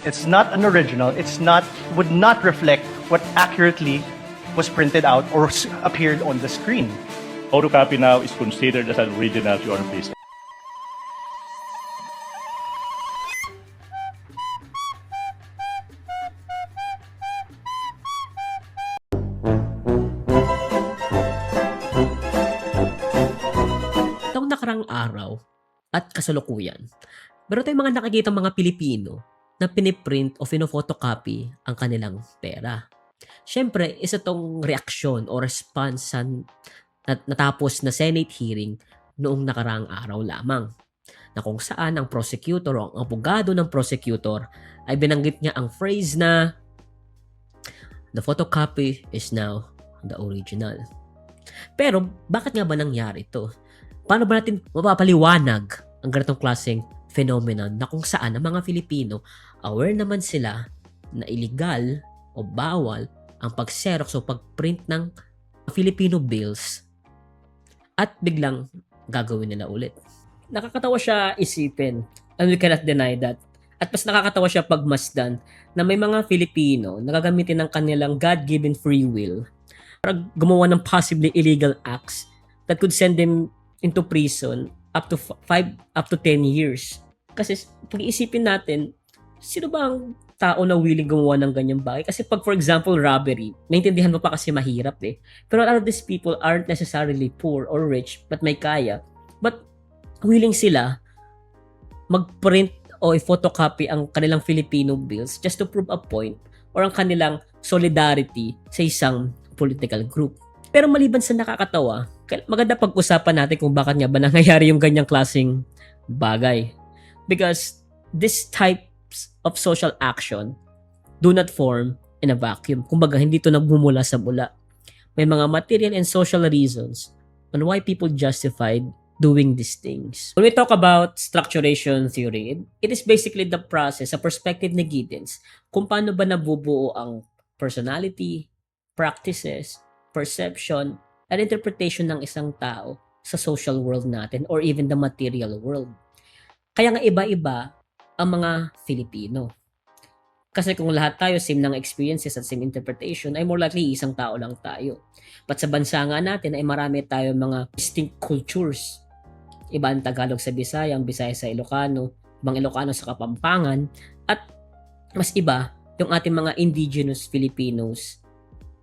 It's not an original. Would not reflect what accurately was printed out or appeared on the screen. Photocopy now is considered as an original, Your Honor, please. Itong nakarang araw at kasalukuyan, meron tayong mga nakikita mga Pilipino na piniprint o photocopy ang kanilang pera. Siyempre, isa tong reaksyon o response sa natapos na Senate hearing noong nakaraang araw lamang, na kung saan ang prosecutor o ang abogado ng prosecutor ay binanggit niya ang phrase na the photocopy is now the original. Pero bakit nga ba nangyari ito? Paano ba natin mapapaliwanag ang ganitong klaseng phenomenon na kung saan ang mga Filipino aware naman sila na illegal o bawal ang pag-xerox o pag-print ng Filipino bills at biglang gagawin nila ulit. Nakakatawa siya isipin, and we cannot deny that. At mas nakakatawa siya pagmasdan na may mga Filipino na gagamitin ng kanilang God-given free will para gumawa ng possibly illegal acts that could send them into prison up to 10 years. Kasi pag-iisipin natin, sino ba ang tao na willing gumawa ng ganyang bagay? Kasi pag for example robbery, naintindihan mo pa kasi mahirap eh. Pero a lot of these people aren't necessarily poor or rich but may kaya. But willing sila mag-print o i-photocopy ang kanilang Filipino bills just to prove a point or ang kanilang solidarity sa isang political group. Pero maliban sa nakakatawa, maganda pag-usapan natin kung bakit nga ba nangyayari yung ganyang klaseng bagay. Because these types of social action do not form in a vacuum. Kumbaga, hindi ito nagmumula sa bula. May mga material and social reasons on why people justified doing these things. When we talk about structuration theory, it is basically the process, a perspective ni Giddens, kung paano ba nabubuo ang personality, practices, perception, and interpretation ng isang tao sa social world natin or even the material world. Kaya nga iba-iba ang mga Filipino. Kasi kung lahat tayo same ng experiences at same interpretation, ay more likely isang tao lang tayo. But sa bansa nga natin ay marami tayo mga distinct cultures. Iba ang Tagalog sa Bisaya, ang Bisaya sa Ilocano, ibang Ilocano sa Kapampangan, at mas iba yung ating mga indigenous Filipinos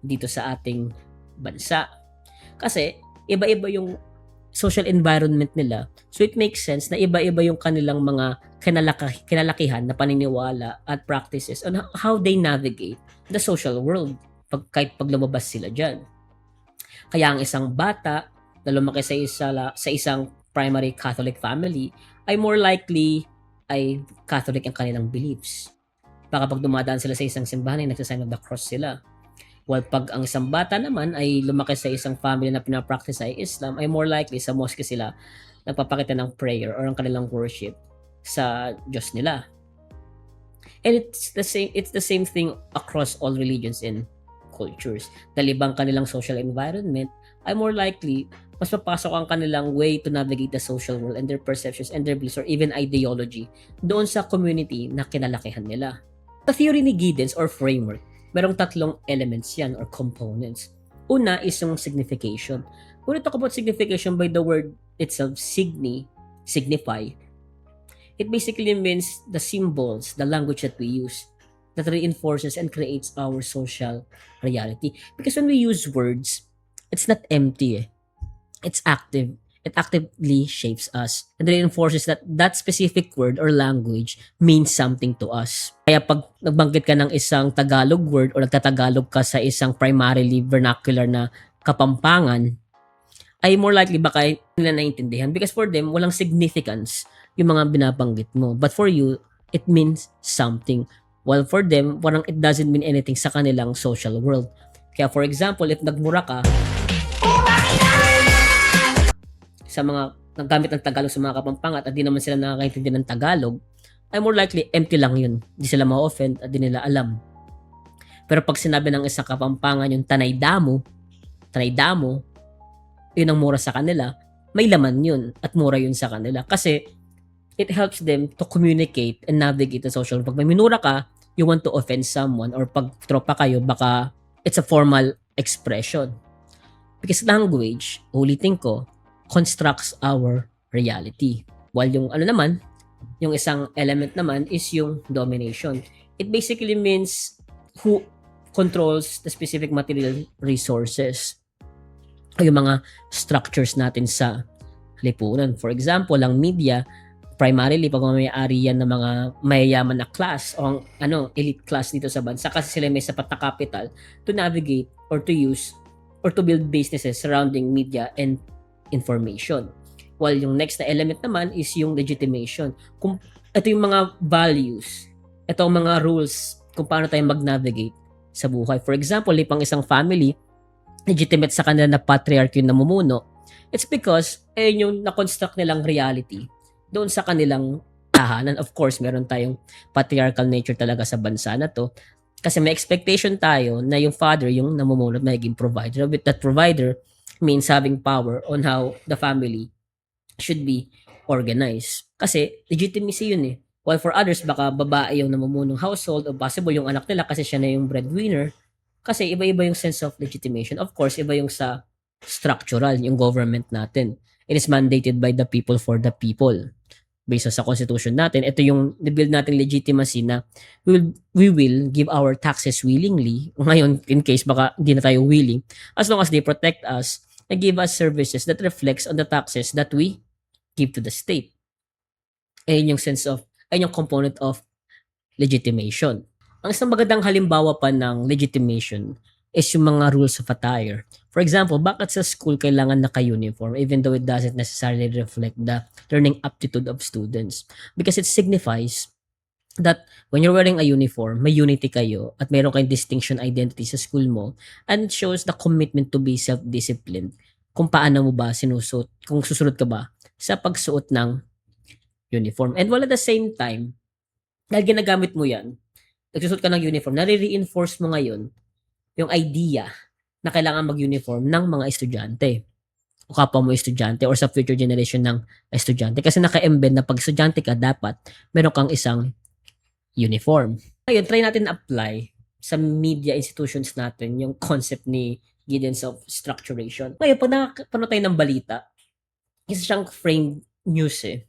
dito sa ating bansa. Kasi iba-iba yung social environment nila. So it makes sense na iba-iba yung kanilang mga kinalakihan na paniniwala at practices on how they navigate the social world kahit pag lumabas sila dyan. Kaya ang isang bata na lumaki sa isang primary Catholic family ay more likely ay Catholic ang kanilang beliefs. Baka pag dumadaan sila sa isang simbahan ay nagsasign of the cross sila. While pag ang isang bata naman ay lumaki sa isang family na pinapractice ay Islam, ay more likely sa mosque sila nagpapakita ng prayer or ang kanilang worship sa Diyos nila. And it's the same thing across all religions and cultures. Dahil ibang kanilang social environment, ay more likely mas papasok ang kanilang way to navigate the social world and their perceptions and their beliefs or even ideology doon sa community na kinalakihan nila. The theory ni Giddens or framework, merong tatlong elements yan or components. Una is yung signification. When we talk about signification by the word itself, signify, it basically means the symbols, the language that we use that reinforces and creates our social reality. Because when we use words, it's not empty. It's active. It actively shapes us and reinforces that specific word or language means something to us. Kaya pag nagbanggit ka ng isang Tagalog word o nagtatagalog ka sa isang primarily vernacular na Kapampangan, ay more likely baka nila naiintindihan because for them, walang significance yung mga binabanggit mo. But for you, it means something. While for them, it doesn't mean anything sa kanilang social world. Kaya for example, if nagmura ka, sa mga naggamit ng Tagalog sa mga Kapampangan at di naman sila nakakaintindi ng Tagalog, ay more likely empty lang yun. Di sila ma-offend at di nila alam. Pero pag sinabi ng isang Kapampangan yung tanay damo, yun ang mura sa kanila, may laman yun at mura yun sa kanila. Kasi it helps them to communicate and navigate the social. Pag may minura ka, you want to offend someone, or pag tropa kayo, baka it's a formal expression. Because language, ulitin ko, constructs our reality. While yung ano naman, yung isang element naman is yung domination. It basically means who controls the specific material resources o yung mga structures natin sa lipunan. For example, ang media, primarily pag may-ari yan ng mga mayayaman na class o ang elite class dito sa bansa kasi sila may sapat na capital to navigate or to use or to build businesses surrounding media and information. While yung next na element naman is yung legitimation. Kung ito yung mga values, ito ang mga rules kung paano tayo mag-navigate sa buhay. For example, pang isang family, legitimate sa kanila na patriarch yung namumuno, it's because yung na-construct nilang reality doon sa kanilang tahanan. Of course, meron tayong patriarchal nature talaga sa bansa na to. Kasi may expectation tayo na yung father, yung namumuno, magiging provider. With that provider means having power on how the family should be organized. Kasi legitimacy yun eh. While for others, baka babae yung namumunong household o possible yung anak nila kasi siya na yung breadwinner. Kasi iba-iba yung sense of legitimation. Of course, iba yung sa structural, yung government natin. It is mandated by the people for the people. Based sa constitution natin, ito yung build nating legitimacy na we will give our taxes willingly. Ngayon, in case baka hindi na tayo willing, as long as they protect us and give us services that reflects on the taxes that we give to the state. Ayun yung sense of, ayun yung component of legitimation. Ang isang magandang halimbawa pa ng legitimation is yung mga rules of attire. For example, bakit sa school kailangan naka-uniform even though it doesn't necessarily reflect the learning aptitude of students? Because it signifies that when you're wearing a uniform, may unity kayo at mayroon kayong distinction identity sa school mo, and it shows the commitment to be self-disciplined kung paano mo ba sinusuot, kung susunod ka ba sa pagsuot ng uniform. And while at the same time, dahil ginagamit mo yan, nagsusuot ka ng uniform, nare-reinforce mo ngayon yung idea na kailangan mag-uniform ng mga estudyante o kapwa mo estudyante or sa future generation ng estudyante. Kasi naka-embed na pag estudyante ka, dapat meron kang isang uniform. Ngayon, try natin apply sa media institutions natin yung concept ni Giddens of structuration. Ngayon, pag nakapanood tayo ng balita, isa siyang framed news eh.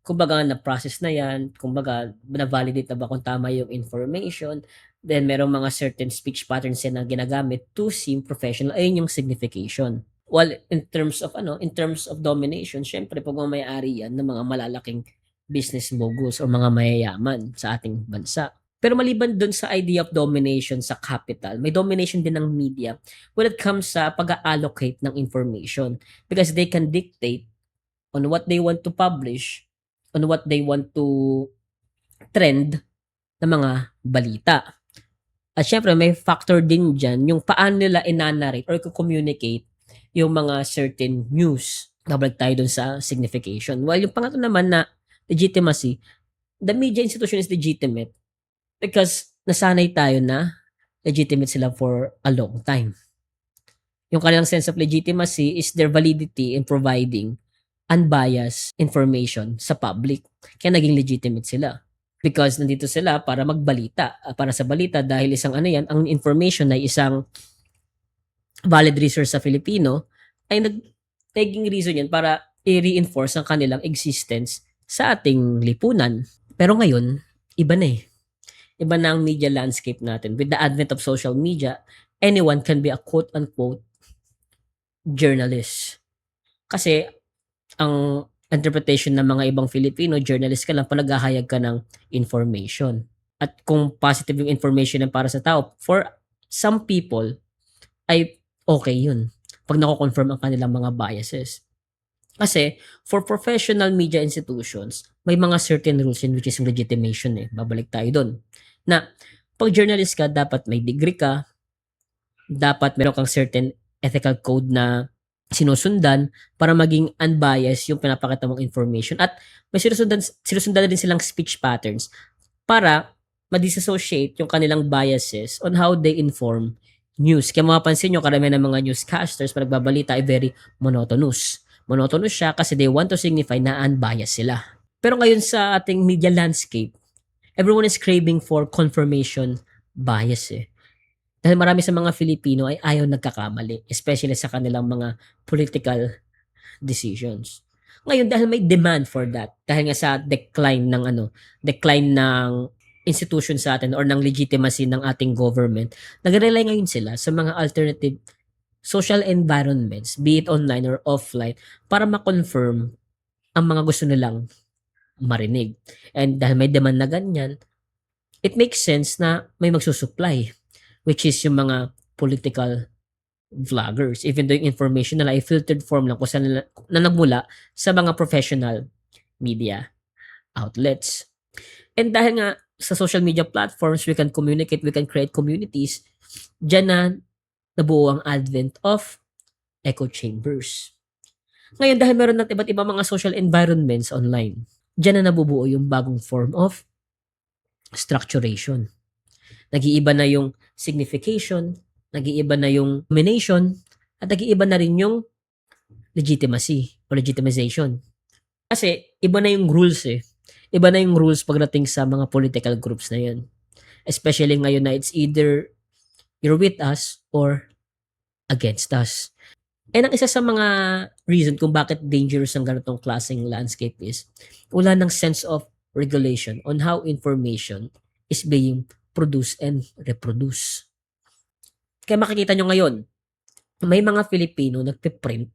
Kumbaga, na-process na yan, kumbaga, na-validate na ba kung tama yung information, then merong mga certain speech patterns yan na ginagamit to seem professional. Ayun yung signification. While in terms of domination, syempre pag may-ari yan ng mga malalaking business moguls o mga mayayaman sa ating bansa. Pero maliban dun sa idea of domination sa capital, may domination din ng media when it comes sa pag-allocate ng information because they can dictate on what they want to publish, on what they want to trend na mga balita. At syempre, may factor din dyan yung paano nila inanarrate or communicate yung mga certain news. Nabalik tayo dun sa signification. While yung pangatlo naman na legitimacy, the media institution is legitimate because nasanay tayo na legitimate sila for a long time. Yung kanilang sense of legitimacy is their validity in providing unbiased information sa public. Kaya naging legitimate sila. Because nandito sila para magbalita. Para sa balita dahil isang ang information na isang valid resource sa Filipino ay naging reason yan para i-reinforce ang kanilang existence sa ating lipunan. Pero ngayon, iba na eh. Iba na ang media landscape natin. With the advent of social media, anyone can be a quote-unquote journalist. Kasi ang interpretation ng mga ibang Filipino, journalist ka lang, panaghahayag ka ng information. At kung positive yung information na para sa tao, for some people, ay okay yun. Pag nako-confirm ang kanilang mga biases. Kasi, for professional media institutions, may mga certain rules in which is legitimation eh. Babalik tayo dun. Na, pag journalist ka, dapat may degree ka, dapat meron kang certain ethical code na sinusundan para maging unbiased yung pinapakita mong information at may sinusundan din silang speech patterns para ma-disassociate yung kanilang biases on how they inform news. Kaya mapapansin nyo, karamihan ng mga newscasters pag nagbabalita ay very monotonous. Monotonous siya kasi they want to signify na unbiased sila. Pero ngayon sa ating media landscape, everyone is craving for confirmation bias eh. Dahil marami sa mga Filipino ay ayaw nagkakamali, especially sa kanilang mga political decisions. Ngayon dahil may demand for that, dahil nga sa decline ng institution sa atin or ng legitimacy ng ating government, nagre-rely ngayon sila sa mga alternative social environments, be it online or offline, para ma-confirm ang mga gusto nilang marinig. And dahil may demand na ganyan, it makes sense na may magsusupply, which is yung mga political vloggers. Even though yung information nila ay filtered form lang kung saan na nagmula sa mga professional media outlets. And dahil nga sa social media platforms, we can communicate, we can create communities, dyan na nabuo ang advent of echo chambers. Ngayon, dahil meron natin iba't ibang mga social environments online, dyan na nabubuo yung bagong form of structuration. Nag-iiba na yung signification, nag-iiba na yung domination, at nag-iiba na rin yung legitimacy or legitimization. Kasi iba na yung rules eh. Iba na yung rules pagdating sa mga political groups na yun. Especially ngayon na it's either you're with us or against us. And ang isa sa mga reason kung bakit dangerous ang ganitong klaseng landscape is wala ng sense of regulation on how information is being produced and reproduced. Kaya makikita nyo ngayon, may mga Filipino nagpiprint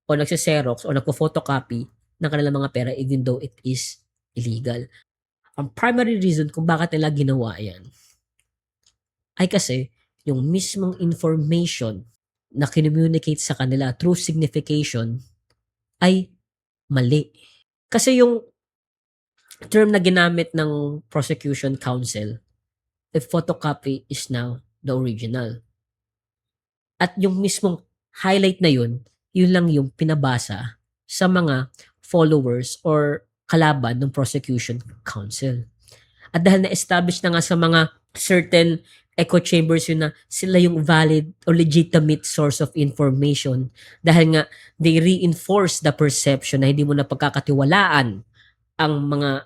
o nagsiserox o nagpo-photocopy ng kanilang mga pera even though it is illegal. Ang primary reason kung bakit nila ginawa yan ay kasi yung mismong information na kinommunicate sa kanila through signification ay mali. Kasi yung term na ginamit ng prosecution counsel, a photocopy is now the original. At yung mismong highlight na yun lang yung pinabasa sa mga followers or kalaban ng prosecution counsel. At dahil na-establish na nga sa mga certain echo chambers yun na sila yung valid or legitimate source of information dahil nga they reinforce the perception na hindi mo na pagkakatiwalaan ang mga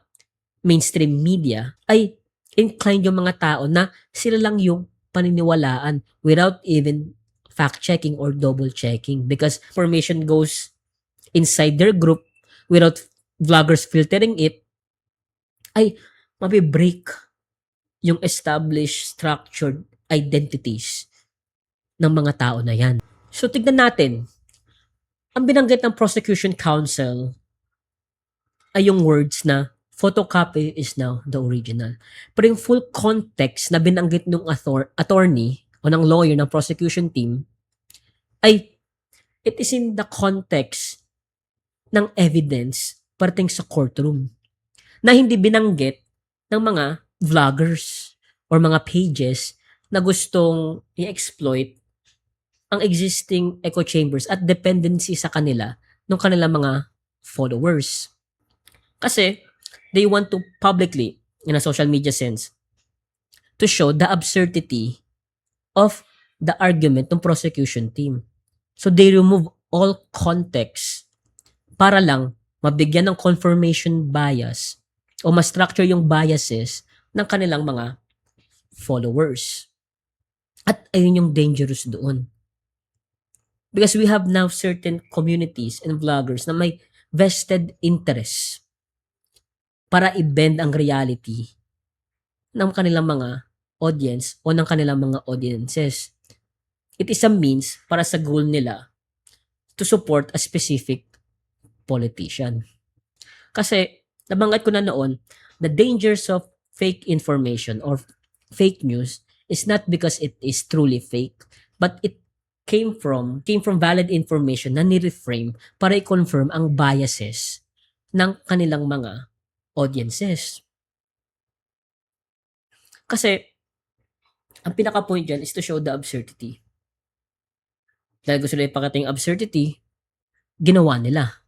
mainstream media, ay inclined yung mga tao na sila lang yung paniniwalaan without even fact-checking or double-checking because information goes inside their group without vloggers filtering it, ay mabibreak yung established structured identities ng mga tao na yan. So tignan natin, ang binanggit ng prosecution counsel ay yung words na photocopy is now the original. Pero yung full context na binanggit ng attorney o ng lawyer ng prosecution team ay it is in the context ng evidence parating sa courtroom na hindi binanggit ng mga vloggers or mga pages na gustong i-exploit ang existing echo chambers at dependency sa kanila ng kanilang mga followers. Kasi they want to publicly, in a social media sense, to show the absurdity of the argument ng prosecution team. So they remove all context para lang mabigyan ng confirmation bias o ma-structure yung biases ng kanilang mga followers. At ayun yung dangerous doon. Because we have now certain communities and vloggers na may vested interest para i-bend ang reality ng kanilang mga audience o ng kanilang mga audiences. It is a means para sa goal nila to support a specific politician. Kasi, nabanggit ko na noon, the dangers of fake information or fake news is not because it is truly fake, but it came from valid information na ni-reframe para i-confirm ang biases ng kanilang mga audiences. Kasi, ang pinaka-point dyan is to show the absurdity. Dahil gusto nila ipakita yung absurdity, ginawa nila.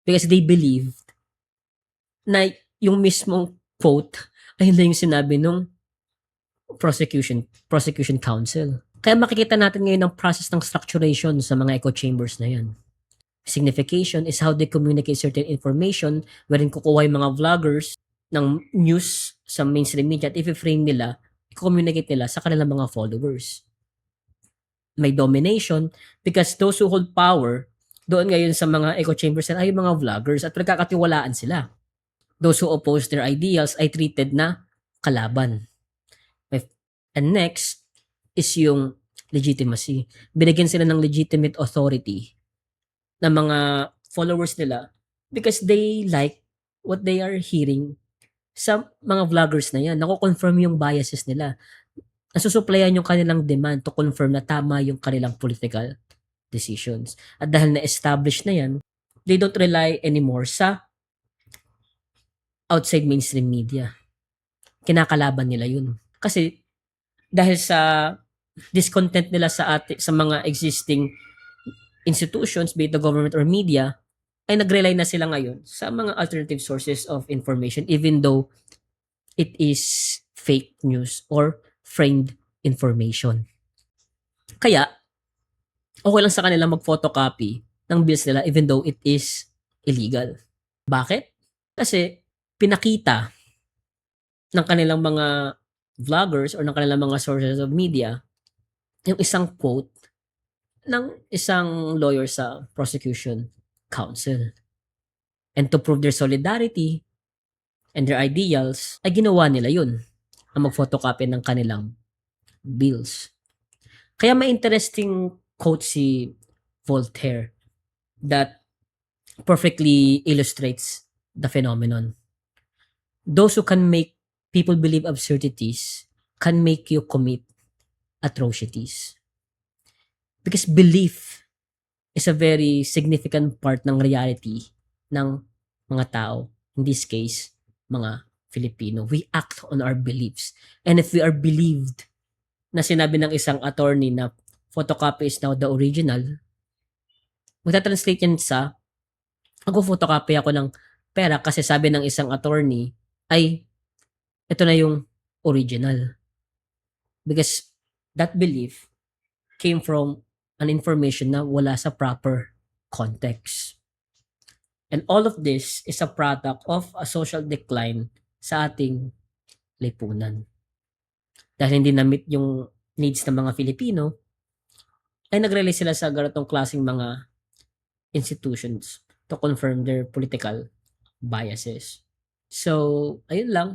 Because they believed na yung mismong quote ay hindi yung sinabi ng prosecution counsel. Kaya makikita natin ngayon ang process ng structuration sa mga echo chambers na yan. Signification is how they communicate certain information, wherein kukuha yung mga vloggers ng news sa mainstream media at i-frame nila, i-communicate nila sa kanilang mga followers. May domination because those who hold power doon ngayon sa mga echo chambers ay yung mga vloggers at nagkakatiwalaan sila. Those who oppose their ideals ay treated na kalaban. And next is yung legitimacy. Binigyan sila ng legitimate authority ng mga followers nila because they like what they are hearing sa mga vloggers na yan. Nako-confirm yung biases nila. Nasusuplayan yung kanilang demand to confirm na tama yung kanilang political decisions. At dahil na-establish na yan, they don't rely anymore sa outside mainstream media. Kinakalaban nila yun. Kasi dahil sa discontent nila sa mga existing institutions, be it the government or media, ay nag-rely na sila ngayon sa mga alternative sources of information even though it is fake news or framed information. Kaya, okay lang sa kanila mag-photocopy ng bills nila even though it is illegal. Bakit? Kasi pinakita ng kanilang mga vloggers or ng kanilang mga sources of media yung isang quote ng isang lawyer sa prosecution counsel. And to prove their solidarity and their ideals, ay ginawa nila yun, ang mag-photocopy ng kanilang bills. Kaya may interesting quote si Voltaire that perfectly illustrates the phenomenon. Those who can make people believe absurdities can make you commit atrocities. Because belief is a very significant part ng reality ng mga tao. In this case, mga Filipino. We act on our beliefs. And if we are believed na sinabi ng isang attorney na photocopy is now the original, magta-translate yan sa photocopy ako ng pera kasi sabi ng isang attorney ay ito na yung original. Because that belief came from an information na wala sa proper context. And all of this is a product of a social decline sa ating lipunan. Dahil hindi na-meet yung needs ng mga Filipino, ay nag-rely sila sa ganitong klaseng mga institutions to confirm their political biases. So, ayun lang.